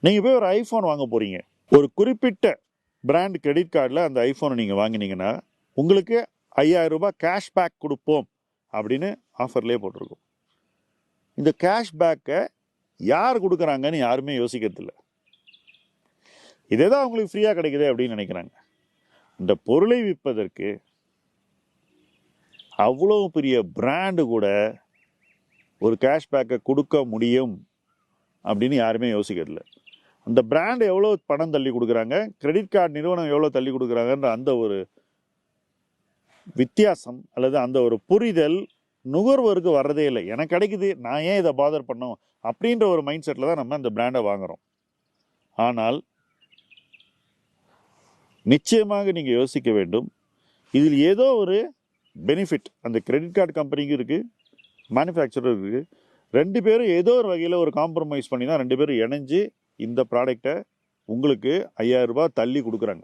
நீங்கள் போய் ஒரு ஐஃபோன் வாங்க போகிறீங்க, ஒரு குறிப்பிட்ட பிராண்ட் கிரெடிட் கார்டில் அந்த ஐஃபோனை நீங்கள் வாங்கினீங்கன்னா உங்களுக்கு 5000 ரூபாய் கேஷ்பேக் கொடுப்போம் அப்படின்னு ஆஃபர்லேயே போட்டிருக்கோம். இந்த கேஷ்பேக்கை யார் கொடுக்குறாங்கன்னு யாருமே யோசிக்கிறதில்ல. இதே தான் அவங்களுக்கு ஃப்ரீயாக கிடைக்குது அப்படின்னு நினைக்கிறாங்க. இந்த பொருளை விற்பதற்கு அவ்வளோ பெரிய பிராண்டு கூட ஒரு கேஷ்பேக்கை கொடுக்க முடியும் அப்படின்னு யாருமே யோசிக்கிறதில்ல. அந்த பிராண்ட் எவ்வளோ பணம் தள்ளி கொடுக்குறாங்க, கிரெடிட் கார்டு நிறுவனம் எவ்வளோ தள்ளி கொடுக்குறாங்கன்ற அந்த ஒரு வித்தியாசம் அல்லது அந்த ஒரு புரிதல் நுகர்வோருக்கு வர்றதே இல்லை. எனக்கு கிடைக்குது, நான் ஏன் இதை பாதர் பண்ணோம் அப்படின்ற ஒரு மைண்ட் செட்டில் தான் நம்ம அந்த பிராண்டை வாங்குகிறோம். ஆனால் நிச்சயமாக நீங்கள் யோசிக்க வேண்டும், இதில் ஏதோ ஒரு பெனிஃபிட் அந்த கிரெடிட் கார்டு கம்பெனிக்கும் இருக்குது, மேனுஃபேக்சரர் இருக்குது. ரெண்டு பேரும் ஏதோ ஒரு வகையில் ஒரு காம்ப்ரமைஸ் பண்ணி தான் ரெண்டு பேரும் இணைஞ்சு இந்த ப்ராடக்டை உங்களுக்கு 5000 ரூபாய் தள்ளி கொடுக்குறாங்க.